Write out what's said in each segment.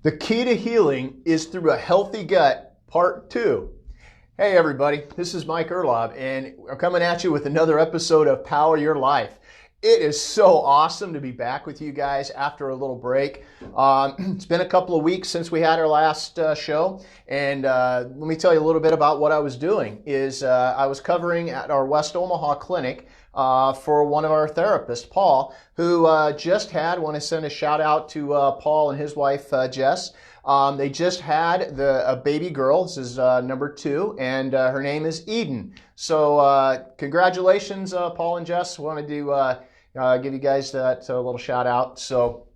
The key to healing is through a healthy gut, part 2. Hey everybody, this is Mike Erlob, and I'm coming at you with another episode of Power Your Life. It is so awesome to be back with you guys after a little break. It's been a couple of weeks since we had our last show, and let me tell you a little bit about what I was doing. I was covering at our West Omaha clinic for one of our therapists, Paul, who just had, want to send a shout out to Paul and his wife, Jess. They just had a baby girl. This is number 2, and her name is Eden. So congratulations, Paul and Jess. Wanted to give you guys that little shout out. So,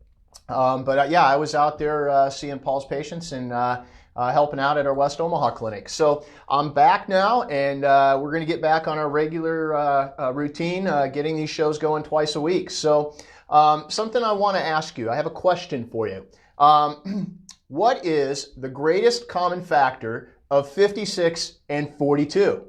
yeah, I was out there seeing Paul's patients and helping out at our West Omaha clinic. So I'm back now, and we're going to get back on our regular routine, getting these shows going twice a week. So something I want to ask you, I have a question for you. What is the greatest common factor of 56 and 42?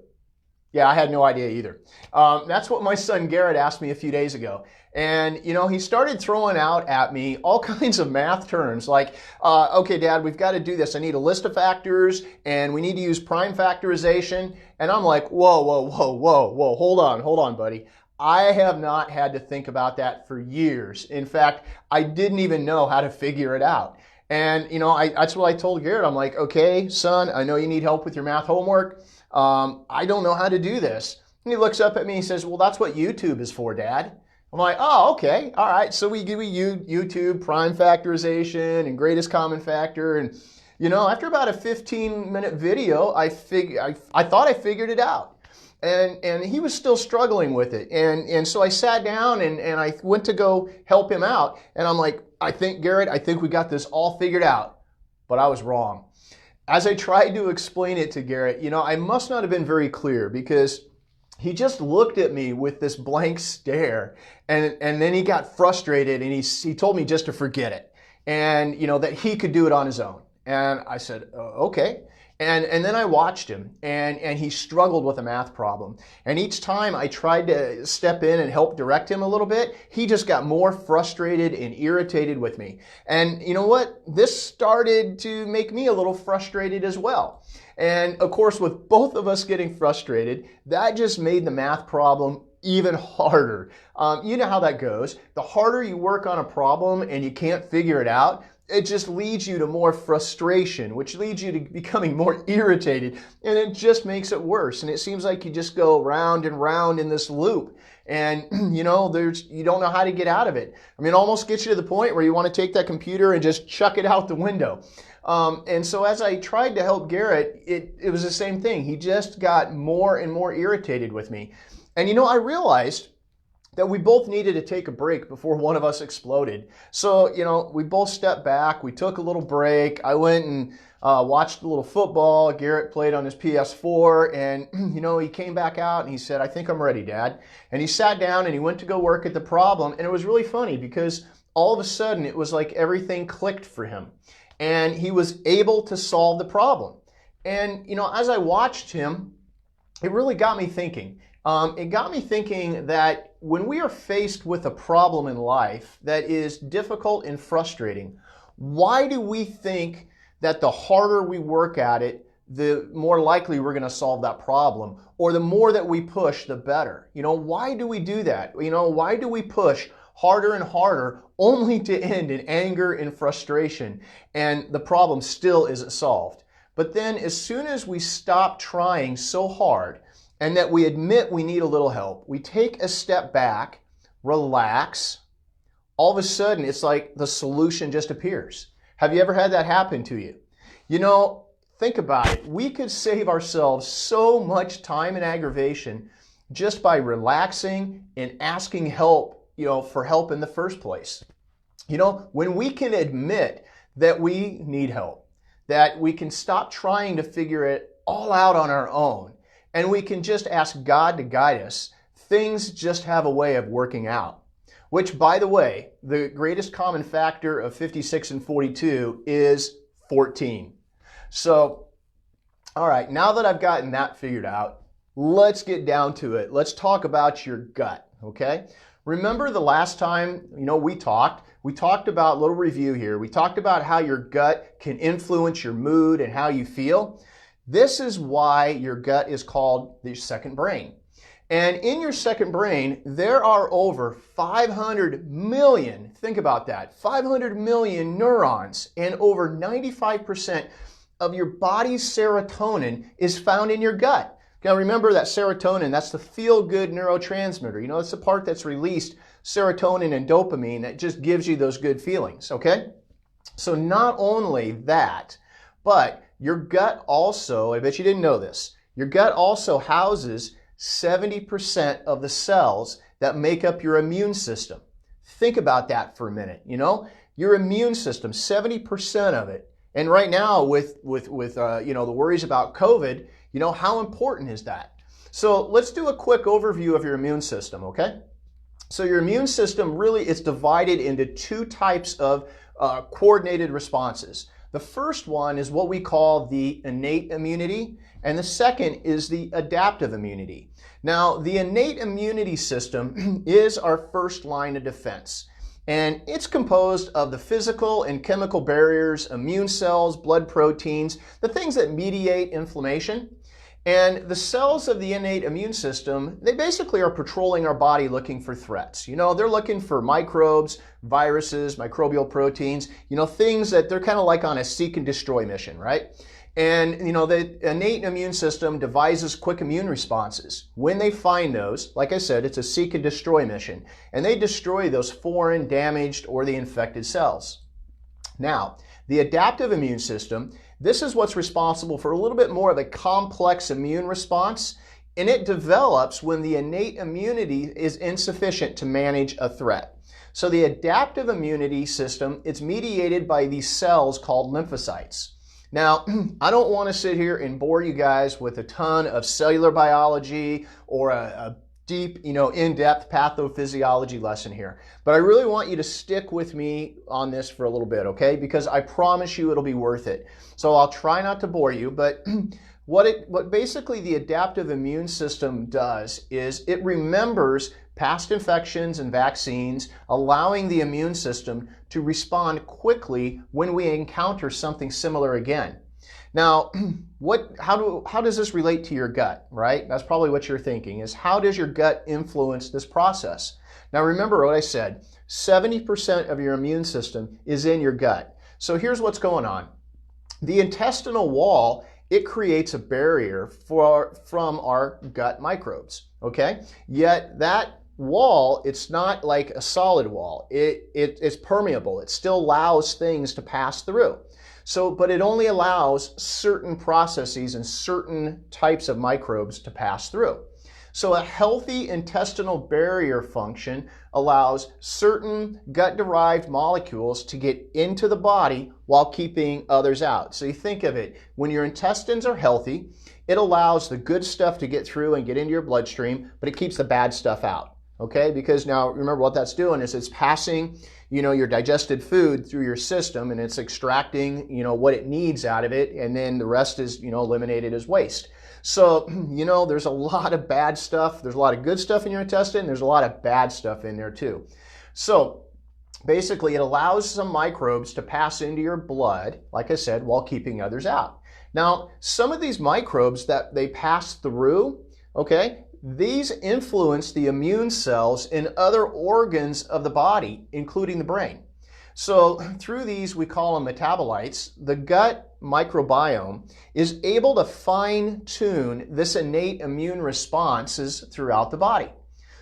Yeah, I had no idea either. That's what my son Garrett asked me a few days ago. And, you know, he started throwing out at me all kinds of math terms like, okay, Dad, we've got to do this. I need a list of factors, and we need to use prime factorization. And I'm like, whoa, hold on, buddy. I have not had to think about that for years. In fact, I didn't even know how to figure it out. And, you know, that's what I told Garrett. I'm like, okay, son, I know you need help with your math homework. I don't know how to do this. And he looks up at me and says, well, that's what YouTube is for, Dad. I'm like, oh, okay. All right. So we YouTube prime factorization and greatest common factor. And, you know, after about a 15-minute video, I thought I figured it out. And he was still struggling with it. And so I sat down and I went to go help him out. And I'm like, Garrett, I think we got this all figured out. But I was wrong. As I tried to explain it to Garrett, you know, I must not have been very clear because he just looked at me with this blank stare, and then he got frustrated and he told me just to forget it, and, you know, that he could do it on his own. And I said, okay. And then I watched him, and he struggled with a math problem. And each time I tried to step in and help direct him a little bit, he just got more frustrated and irritated with me. And you know what? This started to make me a little frustrated as well. And of course, with both of us getting frustrated, that just made the math problem even harder. You know how that goes. The harder you work on a problem and you can't figure it out, it just leads you to more frustration, which leads you to becoming more irritated, and it just makes it worse. And it seems like you just go round and round in this loop, and you know, you don't know how to get out of it. I mean, it almost gets you to the point where you want to take that computer and just chuck it out the window. And so as I tried to help Garrett, it was the same thing. He just got more and more irritated with me. And you know, I realized that we both needed to take a break before one of us exploded. So, you know, we both stepped back. We took a little break. I went and watched a little football. Garrett played on his PS4, and, you know, he came back out and he said, I think I'm ready, Dad. And he sat down and he went to go work at the problem. And it was really funny because all of a sudden it was like everything clicked for him, and he was able to solve the problem. And, you know, as I watched him, it really got me thinking. It got me thinking that when we are faced with a problem in life that is difficult and frustrating, why do we think that the harder we work at it, the more likely we're going to solve that problem, or the more that we push, the better? You know, why do we do that? You know, why do we push harder and harder only to end in anger and frustration, and the problem still isn't solved? But then as soon as we stop trying so hard, and that we admit we need a little help, we take a step back, relax, all of a sudden it's like the solution just appears. Have you ever had that happen to you? You know, think about it. We could save ourselves so much time and aggravation just by relaxing and asking help, you know, for help in the first place. You know, when we can admit that we need help, that we can stop trying to figure it all out on our own, and we can just ask God to guide us, things just have a way of working out. Which, by the way, the greatest common factor of 56 and 42 is 14. So, all right, now that I've gotten that figured out, let's get down to it. Let's talk about your gut, okay? Remember the last time, you know, we talked, we talked about, a little review here, we talked about how your gut can influence your mood and how you feel. This is why your gut is called the second brain. And in your second brain, there are over 500 million, think about that, 500 million neurons, and over 95% of your body's serotonin is found in your gut. Now remember that serotonin, that's the feel-good neurotransmitter. You know, it's the part that's released serotonin and dopamine that just gives you those good feelings, okay? So not only that, but your gut also, I bet you didn't know this, your gut also houses 70% of the cells that make up your immune system. Think about that for a minute, you know? Your immune system, 70% of it. And right now with the worries about COVID, you know, how important is that? So let's do a quick overview of your immune system, okay? So your immune system really is divided into two types of coordinated responses. The first one is what we call the innate immunity, and the second is the adaptive immunity. Now, the innate immunity system is our first line of defense, and it's composed of the physical and chemical barriers, immune cells, blood proteins, the things that mediate inflammation. And the cells of the innate immune system, they basically are patrolling our body looking for threats. You know, they're looking for microbes, viruses, microbial proteins, you know, things that they're kind of like on a seek and destroy mission, right? And, you know, the innate immune system devises quick immune responses. When they find those, like I said, it's a seek and destroy mission, and they destroy those foreign, damaged, or the infected cells. Now, the adaptive immune system, this is what's responsible for a little bit more of a complex immune response, and it develops when the innate immunity is insufficient to manage a threat. So the adaptive immunity system, it's mediated by these cells called lymphocytes. Now, I don't want to sit here and bore you guys with a ton of cellular biology or a deep, you know, in-depth pathophysiology lesson here. But I really want you to stick with me on this for a little bit, okay? Because I promise you it'll be worth it. So I'll try not to bore you, but what basically the adaptive immune system does is it remembers past infections and vaccines, allowing the immune system to respond quickly when we encounter something similar again. Now, how does this relate to your gut, right? That's probably what you're thinking, is how does your gut influence this process? Now remember what I said, 70% of your immune system is in your gut. So here's what's going on. The intestinal wall, it creates a barrier from our gut microbes, okay? Yet that wall, it's not like a solid wall. It's permeable. It still allows things to pass through. So, but it only allows certain processes and certain types of microbes to pass through. So a healthy intestinal barrier function allows certain gut-derived molecules to get into the body while keeping others out. So you think of it, when your intestines are healthy, it allows the good stuff to get through and get into your bloodstream, but it keeps the bad stuff out. Okay, because now remember what that's doing is it's passing, you know, your digested food through your system, and it's extracting, you know, what it needs out of it, and then the rest is, you know, eliminated as waste. So, you know, there's a lot of bad stuff. There's a lot of good stuff in your intestine. There's a lot of bad stuff in there too. So basically it allows some microbes to pass into your blood, like I said, while keeping others out. Now, some of these microbes that they pass through, okay, these influence the immune cells in other organs of the body, including the brain. So through these, we call them metabolites. The gut microbiome is able to fine-tune this innate immune responses throughout the body.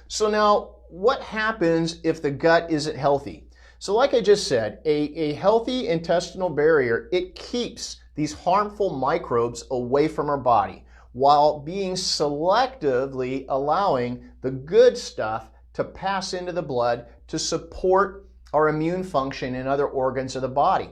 So now, what happens if the gut isn't healthy? So like I just said, a healthy intestinal barrier, it keeps these harmful microbes away from our body, while being selectively allowing the good stuff to pass into the blood to support our immune function in other organs of the body.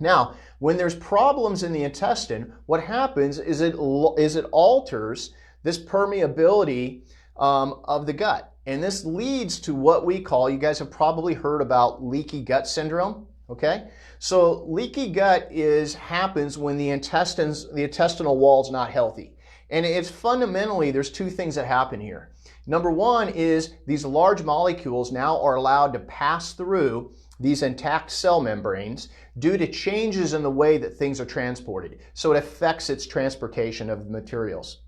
Now, when there's problems in the intestine, what happens is it alters this permeability of the gut. And this leads to what we call, you guys have probably heard about leaky gut syndrome. Okay, so leaky gut happens when the intestinal wall is not healthy. And it's fundamentally, there's two things that happen here. Number one is these large molecules now are allowed to pass through these intact cell membranes due to changes in the way that things are transported. So it affects its transportation of materials.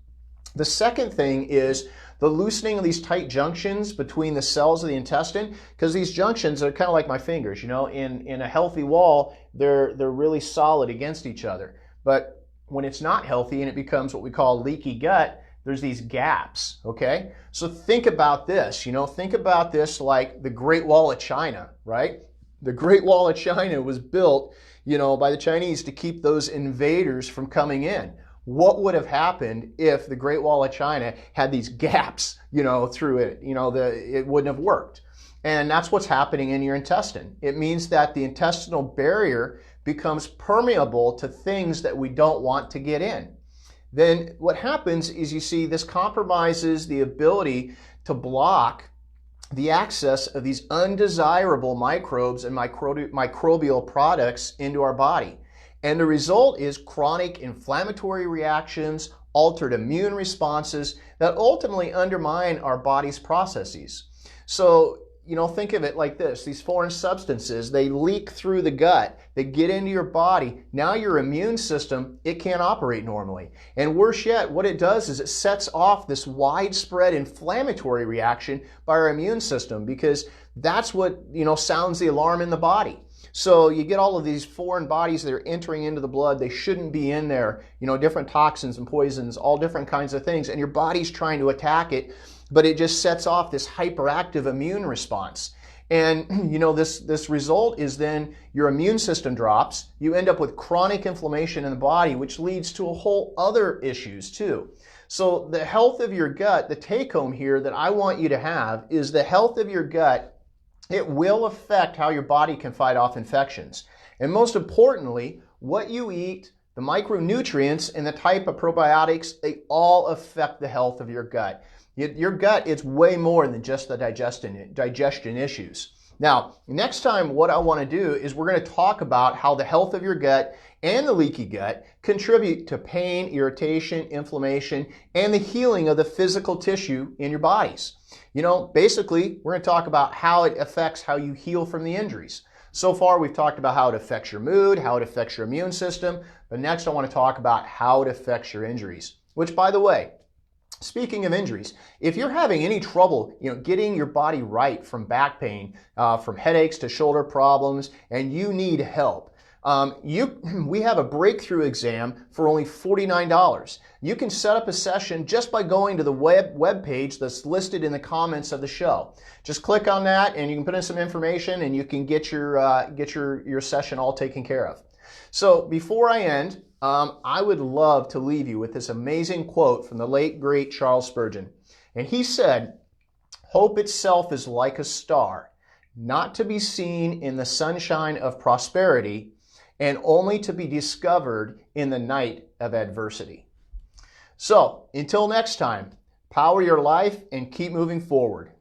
The second thing is the loosening of these tight junctions between the cells of the intestine, because these junctions are kind of like my fingers, you know, in a healthy wall, they're really solid against each other. But when it's not healthy and it becomes what we call leaky gut, there's these gaps, okay? So think about this, you know, think about this like the Great Wall of China, right? The Great Wall of China was built, you know, by the Chinese to keep those invaders from coming in. What would have happened if the Great Wall of China had these gaps, you know, through it? You know, it wouldn't have worked. And that's what's happening in your intestine. It means that the intestinal barrier becomes permeable to things that we don't want to get in. Then what happens is, you see, this compromises the ability to block the access of these undesirable microbes and microbial products into our body. And the result is chronic inflammatory reactions, altered immune responses that ultimately undermine our body's processes. So, you know, think of it like this. These foreign substances, they leak through the gut, they get into your body. Now your immune system, it can't operate normally. And worse yet, what it does is it sets off this widespread inflammatory reaction by our immune system, because that's what, you know, sounds the alarm in the body. So you get all of these foreign bodies that are entering into the blood. They shouldn't be in there, you know, different toxins and poisons, all different kinds of things. And your body's trying to attack it, but it just sets off this hyperactive immune response. And, you know, this result is then your immune system drops. You end up with chronic inflammation in the body, which leads to a whole other issues too. So the health of your gut, the take home here that I want you to have is the health of your gut. It will affect how your body can fight off infections. And most importantly, what you eat, the micronutrients, and the type of probiotics, they all affect the health of your gut. Your gut is way more than just the digestion issues. Now, next time what I want to do is we're going to talk about how the health of your gut and the leaky gut contribute to pain, irritation, inflammation, and the healing of the physical tissue in your bodies. You know, basically, we're going to talk about how it affects how you heal from the injuries. So far, we've talked about how it affects your mood, how it affects your immune system, but next I want to talk about how it affects your injuries. Which, by the way, speaking of injuries, if you're having any trouble, you know, getting your body right from back pain, from headaches to shoulder problems, and you need help, we have a breakthrough exam for only $49. You can set up a session just by going to the web page that's listed in the comments of the show. Just click on that and you can put in some information and you can get your session all taken care of. So before I end, I would love to leave you with this amazing quote from the late, great Charles Spurgeon. And he said, "Hope itself is like a star, not to be seen in the sunshine of prosperity, and only to be discovered in the night of adversity." So, until next time, power your life and keep moving forward.